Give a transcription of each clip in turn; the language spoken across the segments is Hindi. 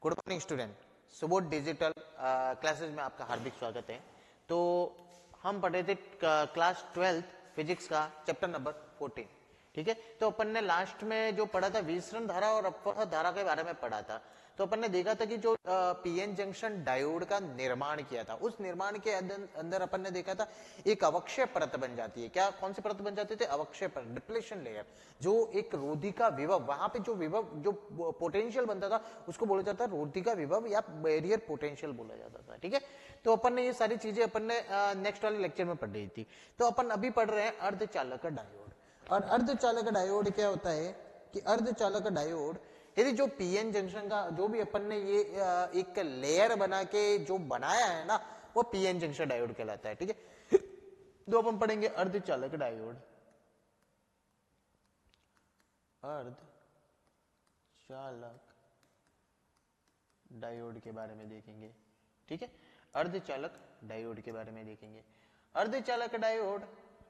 Good morning student, Subodh digital classes में आपका हार्दिक स्वागत है। तो हम पढ़े थे क्लास 12 फिजिक्स का चैप्टर नंबर 14। ठीक है, तो अपन ने लास्ट में जो पढ़ा था विसरण धारा और अपवर्तक धारा के बारे में पढ़ा था। तो अपन ने देखा था कि जो पीएन जंक्शन डायोड का निर्माण किया था, उस निर्माण के अंदर अपन ने देखा था एक अवक्षय परत बन जाती है। क्या कौन सी परत बन जाती थी? अवक्षय परत, डिप्लेशन लेयर। जो एक रोधिका विभव, वहां पे जो विभव, जो पोटेंशियल बनता था उसको बोला जाता है रोधिका विभव या बैरियर पोटेंशियल बोला जाता था। ठीक है, तो अपन ने ये सारी चीजें अपन ने नेक्स्ट वाले लेक्चर में पढ़ रही थी। तो अपन अभी पढ़ रहे हैं अर्धचालक डायोड। और अर्धचालक डायोड क्या होता है कि अर्धचालक डायोड, यदि जो पीएन जंक्शन का जो भी अपन ने ये एक लेयर बना के जो बनाया है ना, वो पीएन जंक्शन डायोड कहलाता है। ठीक है, तो अपन पढ़ेंगे अर्धचालक डायोड। अर्धचालक डायोड के बारे में देखेंगे। ठीक है, अर्धचालक डायोड के बारे में देखेंगे। अर्धचालक डायोड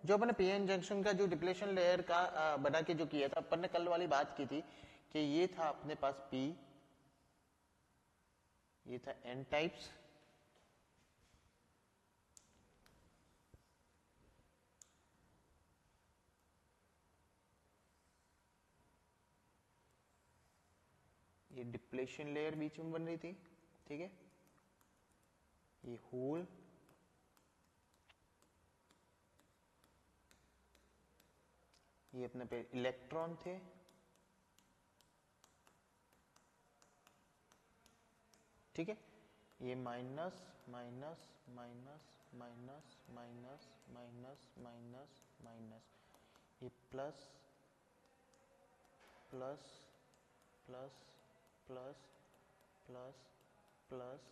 जो अपने पीएन जंक्शन का जो डिप्लेशन लेयर का बना के जो किया था, अपन ने कल वाली बात की थी कि ये था अपने पास पी, ये था एन टाइप्स, ये डिप्लेशन लेयर बीच में बन रही थी। ठीक है, ये होल, ये अपने पे इलेक्ट्रॉन थे। ठीक है, ये minus minus minus minus minus minus minus minus, ये plus plus plus plus plus plus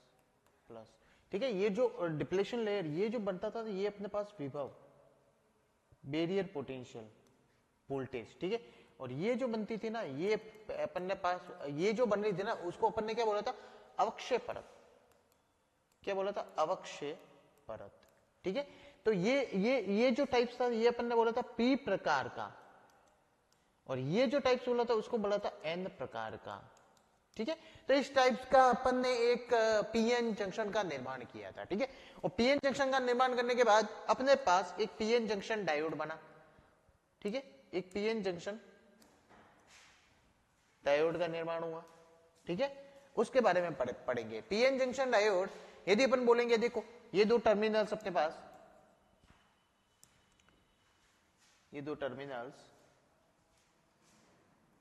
plus. ठीक है, ये जो डिप्लेशन लेयर ये जो बनता था, ये अपने पास विभव, बैरियर पोटेंशियल, वोल्टेज। ठीक है, और ये जो बनती थी ना, ये अपन ने पास ये जो बन रही थी ना, उसको अपन ने क्या बोला था? अवक्षय परत। क्या बोला था? अवक्षय परत। ठीक है, तो ये जो टाइप्स था, ये अपन ने बोला था पी प्रकार का, और ये जो टाइप्स बोला था उसको बोला था एन प्रकार का। ठीक है, तो इस टाइप्स का अपन ने एक पीएन जंक्शन का निर्माण किया था। ठीक है, और पीएन जंक्शन का निर्माण करने के बाद अपने पास एक पीएन जंक्शन डायोड बना। ठीक है, एक पीएन जंक्शन डायोड का निर्माण हुआ। ठीक है, उसके बारे में पढ़ेंगे। पीएन जंक्शन डायोड, यदि अपन बोलेंगे, देखो ये दो टर्मिनल्स अपने पास, ये दो टर्मिनल्स,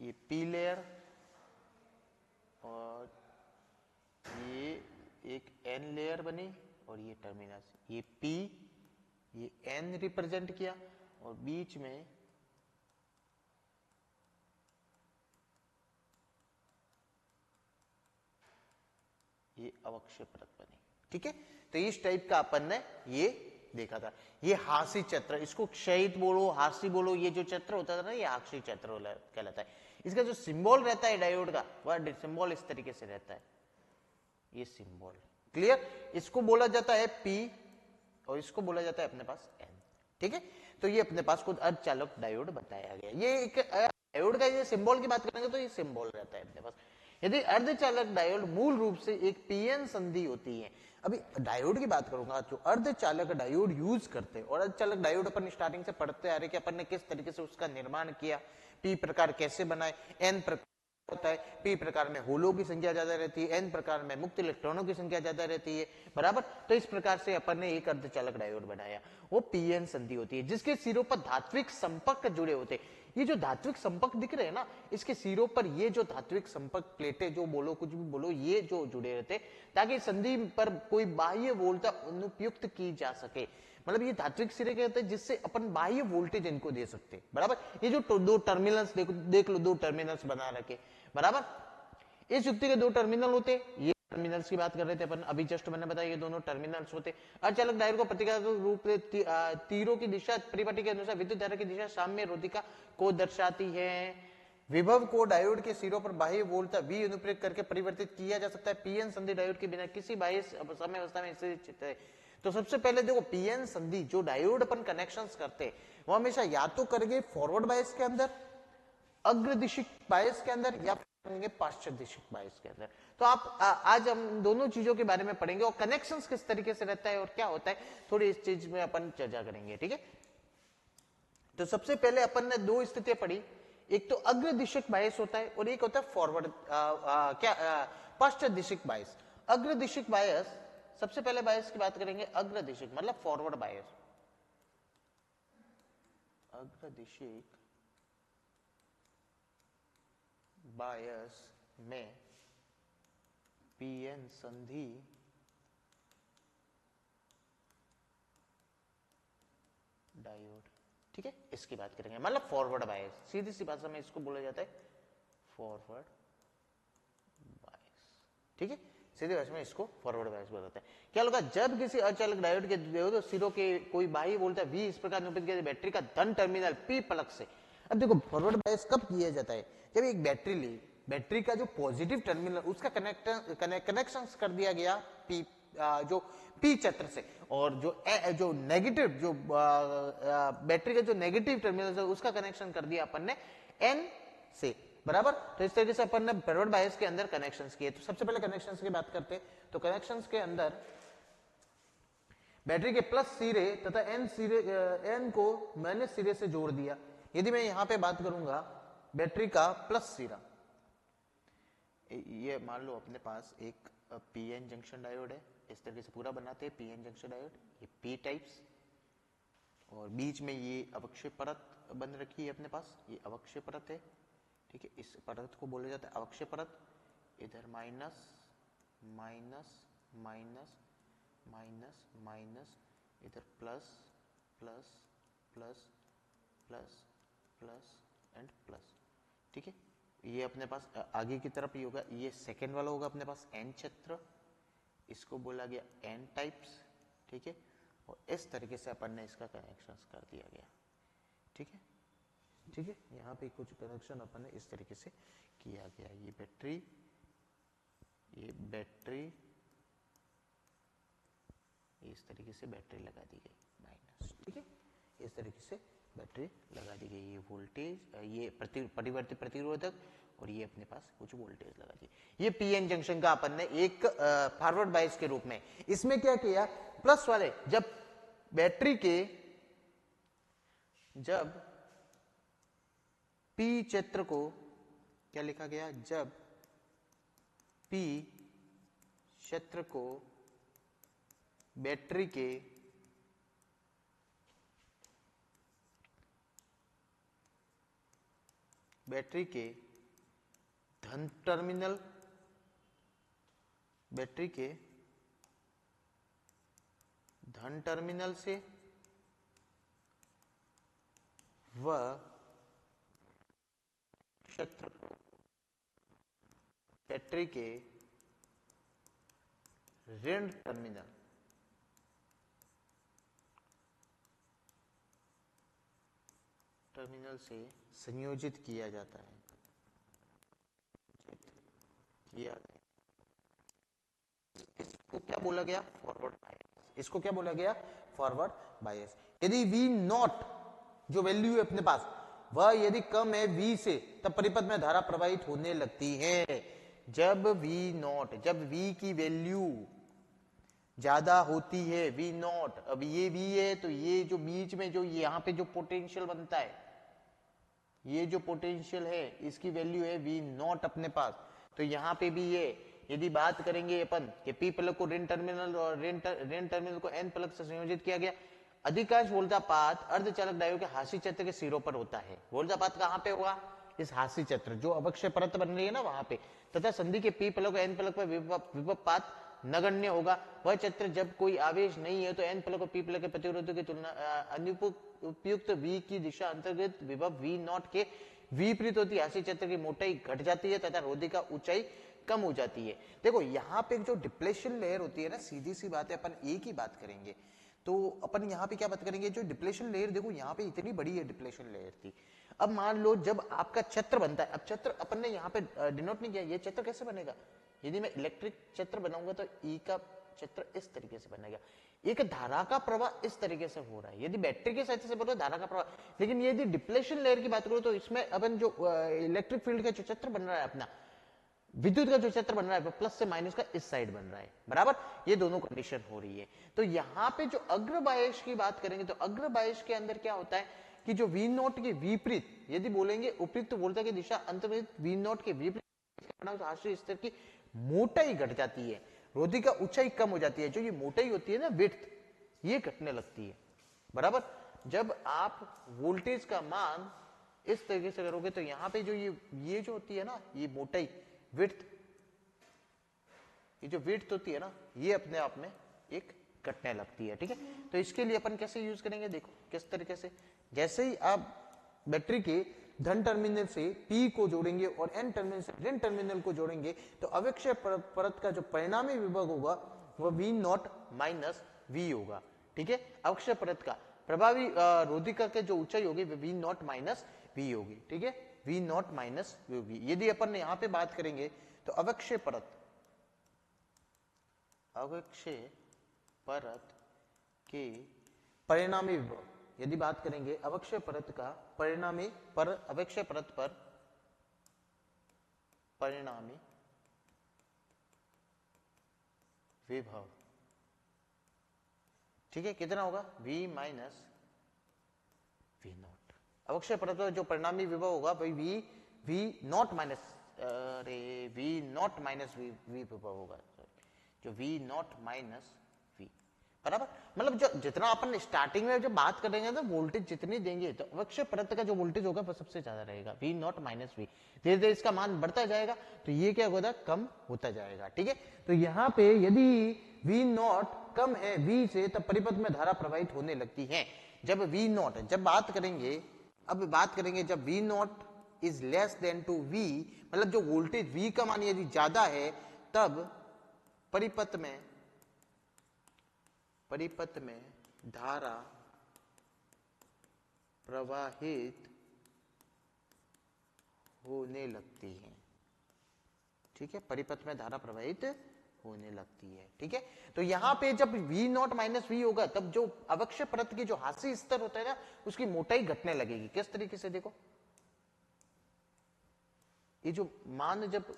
ये पी लेयर और ये एक एन लेयर बनी, और ये टर्मिनल्स, ये पी, ये एन रिप्रेजेंट किया, और बीच में ये अवक्षय परत बनी। ठीक है, तो इस टाइप का अपन ने ये देखा था। ये हासी चक्र, इसको क्षयित बोलो, हासी बोलो, ये जो चक्र होता था ना, ये हासी चक्र कहलाता है। इसका जो सिंबल रहता है डायोड का, वह सिंबल इस तरीके से रहता है, ये सिंबल। क्लियर? इसको बोला जाता है पी और इसको बोला जाता है अपने पास एन। ठीक है, तो ये अपने पास खुद अर्धचालक डायोड बताया गया। ये एक डायोड का ये सिंबल की बात करेंगे तो ये सिंबल रहता है अपने पास। यदि अर्धचालक डायोड मूल रूप से एक पीएन संधि होती है। अभी डायोड की बात करूंगा, जो अर्धचालक डायोड यूज करते हैं, और अर्धचालक डायोड अपन स्टार्टिंग से पढ़ते आ रहे कि अपन ने किस तरीके से उसका निर्माण किया, पी प्रकार कैसे बनाए, एन प्रकार होता है, पी प्रकार में होलों की संख्या ज्यादा रहती है, एन प्रकार में मुक्त इलेक्ट्रॉनों की संख्या ज्यादा रहती है, बराबर। तो इस प्रकार से अपन ने एक अर्धचालक डायोड बनाया। वो पीएन संधि होती है, जिसके सिरों पर धात्विक संपर्क जुड़े होते हैं। ये जो धात्विक संपर्क दिख रहे हैं ना, इसके सिरों पर ये जो धात्विक संपर्क प्लेटें, जो बोलो कुछ भी बोलो, ये जो जुड़े रहते, ताकि संधि पर कोई बाह्य वोल्टता अनुपयुक्त की जा सके। मतलब ये धात्विक सिरे कहते हैं जिससे अपन बाह्य वोल्टेज इनको दे सकते, बराबर। ये जो दो टर्मिनल्स देख लो, दो टर्मिनल्स बना रखे, बराबर। इस युक्ति के दो टर्मिनल होते, ये टर्मिनल्स की बात कर रहे थे अपन अभी, जस्ट मैंने बताया ये दोनों टर्मिनल्स होते। अर्धचालक डायोड को प्रतीकात्मक रूप से तीरों की दिशा परिपाटी के अनुसार विद्युत धारा की दिशा साम्य रोधिका को दर्शाती है। विभव को डायोड के सिरों पर बाह्य वोल्टता V अनुप्रयोग करके परिवर्तित किया जा सकता है। पीएन संधि डायोड के बिना किसी बाह्य समय अवस्था में स्थित है। तो सबसे पहले देखो, पीएन संधि जो डायोड अपन कनेक्शंस करते हैं, वो हमेशा या तो करेंगे फॉरवर्ड बायस के अंदर, अग्रदिशिक बायस के अंदर, या पाश्चात्य दिशक बायस के अंदर। तो आप आज हम दोनों चीजों के बारे में पढ़ेंगे और कनेक्शंस किस तरीके से रहता है और क्या होता है, थोड़ी इस चीज में अपन चर्चा करेंगे, ठीक है। तो सबसे पहले अपन ने दो स्थितियां पढ़ी, एक तो अग्र दिशक बायस होता है और एक होता है फॉरवर्ड पाश्चात्य दिशक बायस। अग्र दिशक बायस, सबसे पहले बायस की बात करेंगे, अग्र दिशक मतलब फॉरवर्ड बायस। अग्र दिशक बायस में पीएन संधि डायोड, ठीक है, इसकी बात करेंगे, मतलब फॉरवर्ड बायस, सीधी सी भाषा में इसको बोला जाता है फॉरवर्ड बायस, ठीक है, सीधी भाषा में इसको फॉरवर्ड बायस बोला जाता है। क्या होगा, जब किसी अचालक डायोड के दो सिरों के कोई बाह्य वोल्टेज V इस प्रकार निरूपित किया बैटरी का धन टर्मिनल P प्लग से। अब देखो फॉरवर्ड बायस कब किया जाता है, जब एक बैटरी ली, बैटरी का जो पॉजिटिव टर्मिनल उसका कनेक्शन कर दिया गया जो P चक्र से, और जो नेगेटिव जो बैटरी का जो नेगेटिव टर्मिनल है उसका कनेक्शन कर दिया अपन ने N से, बराबर। तो इस तरीके से अपन ने फॉरवर्ड बायस के अंदर कनेक्शंस किए। तो सबसे पहले कनेक्शंस की बात करते हैं, तो कनेक्शंस के अंदर बैटरी के प्लस सिरे तथा N को मैंने सिरे से जोड़ दिया। यदि मैं यहां पे बात करूंगा बैटरी का प्लस सिरा, ये मान लो अपने पास एक पीएन जंक्शन डायोड है, इस तरीके से पूरा बनाते हैं पीएन जंक्शन डायोड, ये पी टाइप्स, और बीच में ये अवक्षय परत बन रखी है अपने पास, ये अवक्षय परत है, ठीक है, इस परत को बोला जाता है अवक्षय परत। इधर minus minus minus minus minus, इधर plus plus plus plus plus and plus, ठीक है। ये अपने पास आगे की तरफ ये होगा, ये सेकेंड वाला होगा अपने पास एन क्षेत्र, इसको बोला गया एन टाइप्स, ठीक है, और इस तरीके से अपन ने इसका कनेक्शन कर दिया गया, ठीक है, ठीक है। यहाँ पे कुछ कनेक्शन अपन ने इस तरीके से किया गया, ये बैटरी इस तरीके से बैटरी लगा दी गई माइनस, ठीक है, इस तरीके से बैटरी लगा दी गई, ये वोल्टेज, ये परिवर्तित प्रतिरोधक, और ये अपने पास कुछ वोल्टेज लगा दी। ये पीएन जंक्शन का अपन ने एक फॉरवर्ड बायस के रूप में, इसमें क्या किया, प्लस वाले जब बैटरी के जब पी क्षेत्र को क्या लिखा गया, जब पी क्षेत्र को बैटरी के धन टर्मिनल, बैटरी के धन टर्मिनल से व क्षेत्र को बैटरी के ऋण टर्मिनल से संयोजित किया जाता है, इसको क्या बोला गया, फॉरवर्ड बायस। इसको क्या बोला गया, फॉरवर्ड बायस। यदि V नॉट जो वैल्यू है अपने पास वह यदि कम है V से, तब परिपथ में धारा प्रवाहित होने लगती है। जब V नॉट, जब V की वैल्यू ज्यादा होती है, V नॉट, अब ये V है तो ये जो बीच में जो यहाँ पे जो पोटेंशियल बनता है, ये जो पोटेंशियल है इसकी वैल्यू है V नॉट अपने पास, तो यहाँ पे भी ये यदि बात करेंगे अपन कि P प्लग को ऋण टर्मिनल और ऋण टर्मिनल को N प्लग से संयोजित किया गया। अधिकांश वोल्टापात अर्धचालक डायोड के हासी चक्र के सिरों पर होता है। वोल्टापात कहाँ पे होगा, इस हासी चक्र जो अवक्षय परत बन रही है ना वहां पे, तथा संधि के P प्लग और N प्लग पर विभवपात नगण्य होगा। वह चक्र जब कोई आवेश नहीं है तो N प्लग और P प्लग के प्रतिरोधों की तुलना अनुपयुक्त V की दिशा अंतर्गत विभव V नॉट के विपरीत होती है। हासी चक्र की मोटाई घट जाती है तथा रोधी का ऊंचाई कम हो जाती है। देखो यहाँ पे जो डिप्लेशन लेयर होती है ना, सीधी सी बात है, अपन एक ही बात करेंगे तो अपन यहाँ पे क्या बात करेंगे, जो डिप्लेशन लेयर देखो यहाँ पे इतनी बड़ी है डिप्लेशन लेयर थी। अब मान लो जब आपका छत्र बनता है, अब छत्र अपन ने यहाँ पे डिनोट नहीं किया, ये छत्र कैसे बनेगा, यदि मैं इलेक्ट्रिक छत्र बनाऊंगा तो ई का छत्र इस तरीके से बनेगा, एक धारा का प्रवाह इस तरीके से हो रहा है, यदि बैटरी के सहायता से बोलो धारा का प्रवाह। लेकिन यदि डिप्लेशन लेयर की बात करो तो इसमें अपन जो इलेक्ट्रिक फील्ड का जो छत्र बन रहा है अपना, विद्युत का जो क्षेत्र बन रहा है वो प्लस से माइनस का इस साइड बन रहा है, बराबर। ये दोनों कंडीशन हो रही है। तो यहां पे जो अग्रबायस की बात करेंगे तो अग्रबायस के अंदर क्या होता है कि जो V नॉट के विपरीत यदि बोलेंगे उपयुक्त वोल्ता की दिशा अंतर्निहित V नॉट के विपरीत आश्रय स्तर की मोटाई घट जाती है, रोधी का ऊंचाई कम हो जाती है। जो ये मोटाई होती है ना, विड्थ, ये घटने लगती है, बराबर। जब आप वोल्टेज का मान इस तरीके से करोगे तो यहां पे जो ये जो होती है ना, ये मोटाई, विड्थ, ये जो विड्थ होती है ना, ये अपने आप में एक घटने लगती है, ठीक है। तो इसके लिए अपन कैसे यूज करेंगे, देखो किस तरीके से। जैसे ही आप बैटरी के धन टर्मिनल से P को जोड़ेंगे और N टर्मिनल से ऋण टर्मिनल को जोड़ेंगे तो अवक्षय परत का जो परिणामी विभव होगा वह V नॉट माइनस V होगा, ठीक है। अवक्षय परत का प्रभावी रोधिका के जो ऊंचाई होगी वह V नॉट माइनस V होगी, ठीक है, V नॉट माइनस V। यदि अपन यहां पे बात करेंगे तो अवक्षय परत के परिणामी विभव, यदि बात करेंगे अवक्षय परत का परिणामी पर अवक्षय परत पर परिणामी विभव, ठीक है, कितना होगा V माइनस V नॉट। अवक्षय परत पर जो परिणामी विभव होगा वही V not minus V not minus V विभव होगा, जो V नॉट माइनस V, बराबर। मतलब जो जितना अपन स्टार्टिंग में जब बात करेंगे तो वोल्टेज जितनी देंगे तो अवक्षय परत का जो वोल्टेज होगा वो सबसे ज्यादा रहेगा, V नॉट माइनस V। धीरे धीरे इसका मान बढ़ता जाएगा तो ये क्या होगा, कम होता जाएगा, ठीक है। तो यहाँ पे यदि V नॉट कम है V से तब परिपथ में धारा प्रवाहित होने लगती है। जब V नॉट, जब बात करेंगे, अब बात करेंगे जब V naught is less than two V, मतलब जो वोल्टेज V का मान यदि ज्यादा है तब परिपथ में धारा प्रवाहित होने लगती है, ठीक है, परिपथ में धारा प्रवाहित होने लगती है, ठीक है। तो यहां पे जब V नॉट माइनस V होगा तब जो अवक्षय परत की जो हास्य स्तर होता है ना, उसकी मोटाई घटने लगेगी। किस तरीके से, देखो ये जो मान जब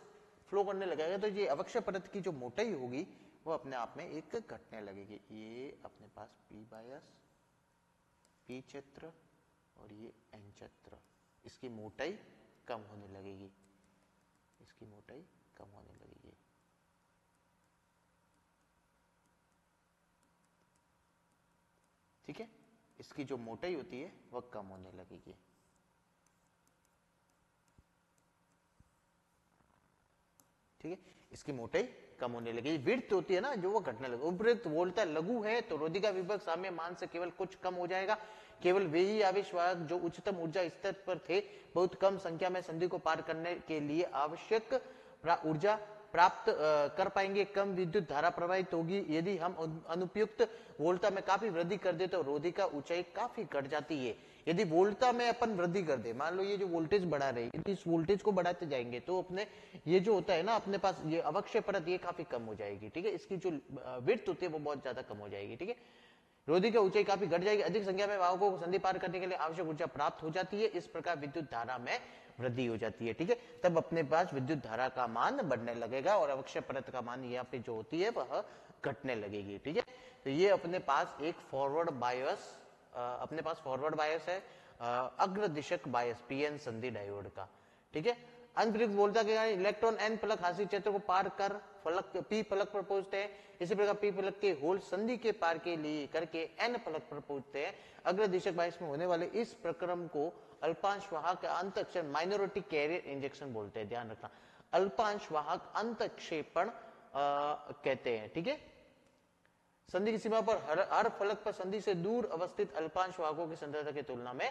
फ्लो करने लगेगा तो ये अवक्षय परत की जो मोटाई होगी वो अपने आप में एक घटने लगेगी। ये अपने पास P बायस, P क्षेत्र और ये N क्षेत्र, इसकी मोटाई कम होने लगेगी, इसकी मोटाई कम होने लगेगी, ठीक है। इसकी जो मोटाई होती है वह कम होने लगेगी, ठीक है, इसकी मोटाई कम होने लगेगी। विड्थ होती है ना जो वो घटने लगेगी। उपयुक्त वोल्टता लघु है तो रोधिका विभव साम्य मान से केवल कुछ कम हो जाएगा। केवल वे ही आवेश वाहक जो उच्चतम ऊर्जा स्तर पर थे बहुत कम संख्या में संधि को पार करने के लिए आवश्यक ऊर्जा प्राप्त कर पाएंगे। कम विद्युत धारा प्रवाहित होगी। यदि हम अनुपयुक्त वोल्टता में काफी वृद्धि कर दे तो रोधिका ऊंचाई काफी घट जाती है। यदि वोल्टता में अपन वृद्धि कर दे, मान लो ये जो वोल्टेज बढ़ा रहे, यदि इस वोल्टेज को बढ़ाते जाएंगे तो अपने ये जो होता है ना अपने पास ये अवक्षय परत ये काफी कम हो जाएगी, ठीक है। इसकी जो विड्थ होती है वो बहुत ज्यादा कम हो जाएगी, ठीक है। रोधिका ऊंचाई काफी घट जाएगी। अधिक संख्या में वाहकों को संधि पार करने के लिए आवश्यक ऊर्जा प्राप्त हो जाती है। इस प्रकार विद्युत धारा में वृद्धि हो जाती है, ठीक है। तब अपने पास विद्युत धारा का मान बढ़ने लगेगा और अवक्षय परत का मान यहाँ पे जो होती है वह घटने लगेगी, ठीक है। तो ये अपने पास एक फॉरवर्ड बायस, अपने पास फॉरवर्ड बायस है, अग्र दिशक बायस पीएन संधि डायोड का, ठीक है। अंतरिक्ष वोल्टता के कारण इलेक्ट्रॉन एन फलक हासिल क्षेत्र को पार कर फलक पी फलक पर पहुंचते हैं। इसी प्रकार पी फलक के होल संधि के पार के लिए करके एन फलक पर पहुंचते हैं। अग्र दिशक बायस में होने वाले इस प्रक्रम को अल्पांश वाहक अंतःक्षेपण माइनॉरिटी कैरियर इंजेक्शन बोलते हैं, ध्यान रखना। अल्पांश वाहक अंतःक्षेपण कहते हैं, ठीक है। संधि की सीमा पर हर फलक पर संधि से दूर अवस्थित अल्पांश वाहकों की सांद्रता की तुलना में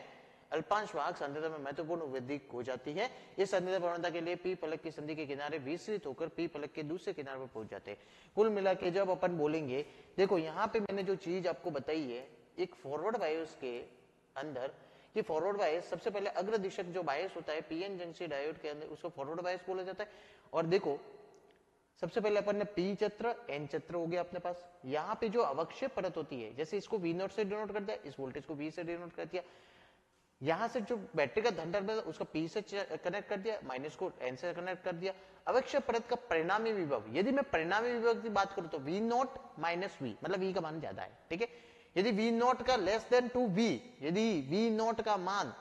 अल्पांश वाहक सांद्रता में महत्वपूर्ण वृद्धि हो जाती है। इस सांद्रता प्रवणता के लिए पी फलक की संधि के किनारे विस्तृत होकर पी फलक के दूसरे किनारे पर पहुंच जाते हैं। कुल मिला के जब अपन बोलेंगे, देखो यहाँ पे मैंने जो चीज आपको बताई है, एक फॉरवर्ड बायस के अंदर, ये फॉरवर्ड बायस सबसे पहले अग्र दिशक जो बायस होता है पीएन जंक्शन डायोड के अंदर उसको फॉरवर्ड बायस बोला जाता है। और देखो सबसे पहले अपन ने पी क्षेत्र एन क्षेत्र हो गया अपने पास। यहाँ पे जो अवक्षय परत होती है, जैसे इसको वी नॉट से डिनोट कर दिया, इस वोल्टेज को वी से डिनोट कर दिया। यहाँ से जो बैटरी का धन टर्मिनल उसको पी से कनेक्ट कर दिया, माइनस को एन से कनेक्ट कर दिया। अवक्षय परत का परिणामी विभव, यदि मैं परिणामी विभव की बात करूं तो V नॉट माइनस V, मतलब V का मान ज्यादा है, ठीक है। यदि V नॉट का लेस देन टू V, यदि V नॉट का मान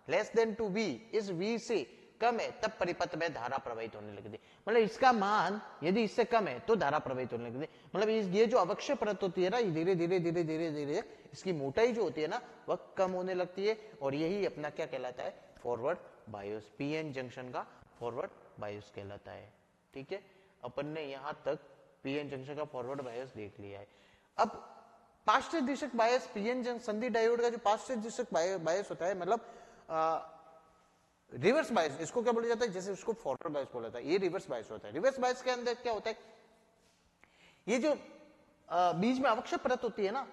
लेस देन टू V, इस V से कम है, तब परिपथ में धारा प्रवाहित होने लगती है। मतलब इसका मान यदि इससे कम है तो धारा प्रवाहित होने लगती है। मतलब ये जो अवक्षय परत होती है ना, धीरे धीरे धीरे धीरे धीरे इसकी मोटाई जो होती है ना वह कम होने लगती है, और यही अपना क्या कहलाता है, फॉरवर्ड बायोस। पीएन जंक्शन का फॉरवर्ड बायोस कहलाता है, ठीक है। अपन ने यहां तक पीएन जंक्शन का फॉरवर्ड बायोस देख लिया है। अब पाश्चात्य दिशक बायस, पीएन जंक्शन संधि डायोड का जो पाश्चात्य दिशक बायस होता है, मतलब रिवर्स बायस, इसको क्या बोला जाता है, जैसे उसको फॉरवर्ड बायस बोला जाता है, ये रिवर्स बायस होता है। रिवर्स बायस के अंदर क्या होता है, ये जो बीच में अवक्षय परत होती है ना,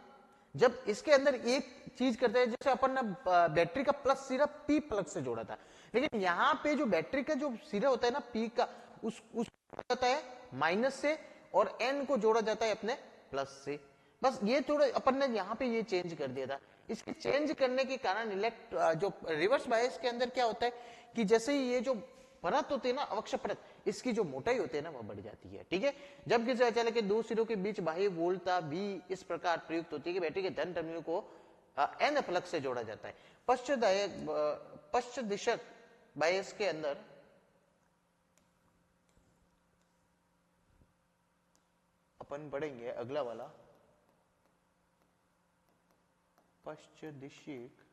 जब इसके अंदर एक चीज करते हैं, जैसे अपन ने बैटरी का प्लस सिरा पी प्लग से जोड़ा था, लेकिन यहां पे जो बैटरी का जो सिरा होता है ना पी का, उस जाता है माइनस से, और एन को जोड़ा जाता है अपने प्लस से। बस ये थोड़ा अपन ने यहाँ पे ये चेंज कर दिया था। इसके चेंज करने के कारण जो रिवर्स बायस के अंदर क्या होता है कि जैसे ही ये जो परत होती है ना, अवक्षय परत, इसकी जो मोटाई होती है ना वो बढ़ जाती है, ठीक है। जब किसी अचालक के दो सिरों के बीच बाह्य वोल्टता V इस प्रकार प्रयुक्त होती है कि बैटरी के धन टर्मिनल को एन प्लग से जोड़ा जाता है। पश्चात दिशक बायस के अंदर अपन पढ़ेंगे अगला वाला, पश्चात दिशक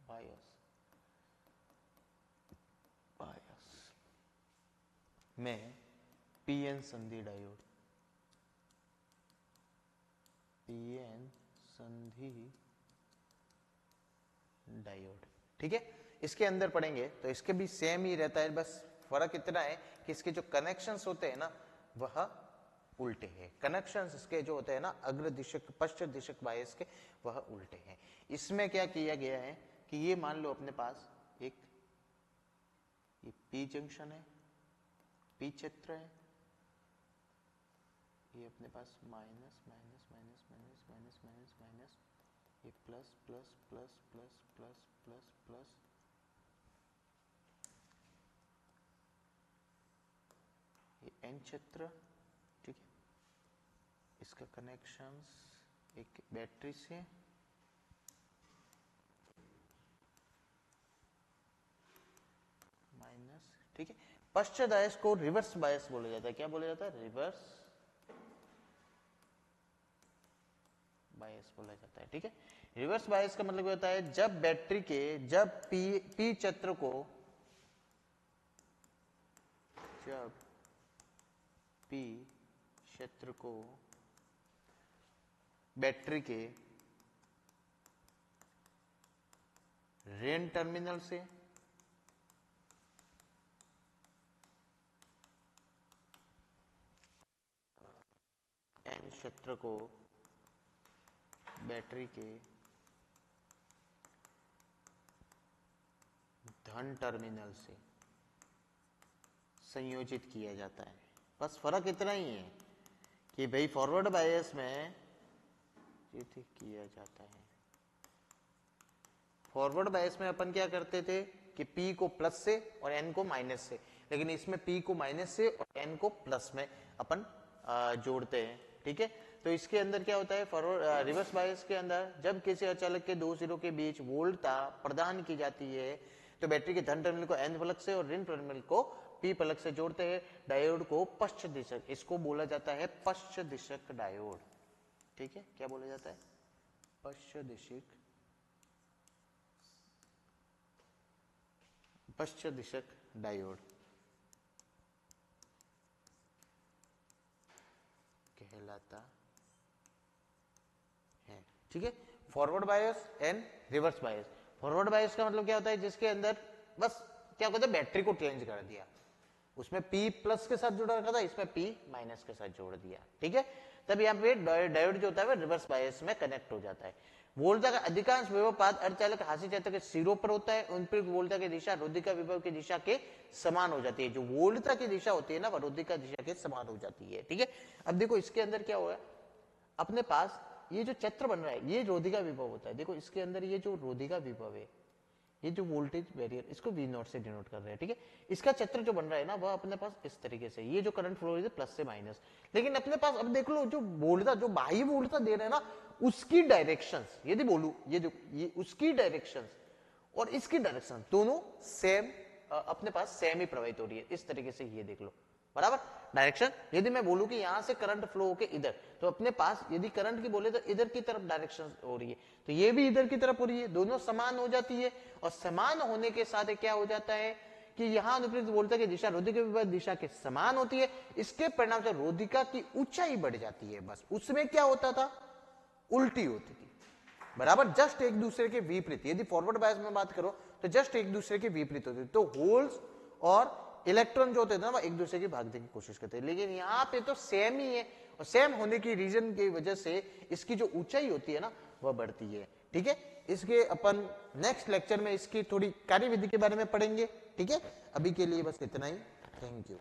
बायस में पीएन संधि डायोड, पीएन संधि डायोड, ठीक है। इसके अंदर पढ़ेंगे तो इसके भी सेम ही रहता है, बस फर्क इतना है कि इसके जो कनेक्शंस होते हैं ना वह उल्टे हैं। कनेक्शंस इसके जो होते हैं ना अग्र दिशक पश्चात दिशक बायस के, वह उल्टे हैं। इसमें क्या किया गया है कि ये मान लो अपने पास एक ये पी जंक्शन है, पी क्षेत्र है, ये अपने पास minus minus minus minus minus minus minus, ये plus plus plus plus plus plus plus, ये एन क्षेत्र, ठीक है। इसका कनेक्शंस एक बैटरी से, माइनस, ठीक है। पश्चात बायस को रिवर्स बायस बोला जाता है। क्या बोला जाता है, रिवर्स बायस बोला जाता है, ठीक है। रिवर्स बायस का मतलब होता है जब बैटरी के जब पी क्षेत्र को, जब पी क्षेत्र को बैटरी के ऋण टर्मिनल से एन क्षेत्र को बैटरी के धन टर्मिनल से संयोजित किया जाता है। बस फर्क इतना ही है कि भाई फॉरवर्ड बायस में किया जाता है। फॉरवर्ड बायस में अपन क्या करते थे कि P को प्लस से और N को माइनस से, लेकिन इसमें P को माइनस से और N को प्लस में अपन जोड़ते हैं, ठीक है। तो इसके अंदर क्या होता है, फॉरवर्ड रिवर्स बायस के अंदर जब किसी अचालक के दो सिरों के बीच वोल्टता प्रदान की जाती है तो बैटरी के धन टर्मिनल को N प्लग से और ऋण टर्मिनल को P प्लग से जोड़ते हैं। डायोड को पश्चात दिशक, इसको बोला जाता है पश्चात दिशक डायोड, ठीक है। क्या बोला जाता है, पश्चात दिशक, पश्चात दिशक डायोड कहलाता है, ठीक है। Forward bias and reverse bias. Forward bias का मतलब क्या होता है, जिसके अंदर बस क्या होता है, बैटरी को चेंज कर दिया, उसमें P प्लस के साथ जुड़ा रखा था, इसमें P माइनस के साथ जोड़ दिया, ठीक है। तब यहाँ पे डायोड जो होता है वह रिवर्स बायस में कनेक्ट हो जाता है। वोल्टता का अधिकांश विभवपात अर्धचालक हास्य क्षेत्र के सिरों पर होता है। उन पर वोल्टता की दिशा रोधिका विभव की दिशा के समान हो जाती है। जो वोल्टता की दिशा होती है ना वह रोधिका दिशा के समान हो जाती है, ठीक है। अब देखो इसके अंदर क्या हुआ, अपने पास ये जो क्षेत्र बन रहा है ये रोधिका विभव होता है। देखो इसके अंदर ये जो रोधिका विभव है ये जो वोल्टेज बैरियर इसको V नॉट से डिनोट कर रहे हैं, ठीक है। इसका चित्र जो बन रहा है ना वह अपने पास इस तरीके से, ये जो करंट फ्लो है प्लस से माइनस, लेकिन अपने पास अब देख लो जो वोल्टता, जो बाह्य वोल्टता दे रहे हैं ना उसकी डायरेक्शंस, यदि बोलूं ये उसकी डायरेक्शंस और इसकी डायरेक्शन दोनों सेम, अपने पास सेम ही प्रवाहित हो रही है। इस तरीके से ये देख लो, बराबर डायरेक्शन। यदि मैं बोलूं कि यहां से करंट फ्लो होके इधर, तो अपने पास यदि करंट की बोले तो इधर की तरफ डायरेक्शन हो रही है, तो ये भी इधर की तरफ हो रही है, दोनों समान हो जाती है। और समान होने के साथ क्या हो जाता है कि यहां अनुप्रयुक्त वोल्टता की दिशा रोधिका के विपरीत दिशा के समान होती है। इसके परिणाम से रोधिका की ऊंचाई बढ़ जाती है। बस उसमें क्या होता था, उल्टी होती थी, बराबर, जस्ट एक दूसरे के विपरीत। यदि फॉरवर्ड बायस में बात करो तो जस्ट एक दूसरे के विपरीत होते थे। तो होल्स और इलेक्ट्रॉन जो होते थे ना वो एक दूसरे की भागने की कोशिश करते हैं, लेकिन यहाँ पे तो सेम ही है। और सेम होने की रीजन की वजह से इसकी जो ऊंचाई होती है ना वह बढ़ती है, ठीक है। इसके अपन नेक्स्ट लेक्चर में इसकी थोड़ी कार्यविधि के बारे में पढ़ेंगे, ठीक है। अभी के लिए बस इतना ही, थैंक यू।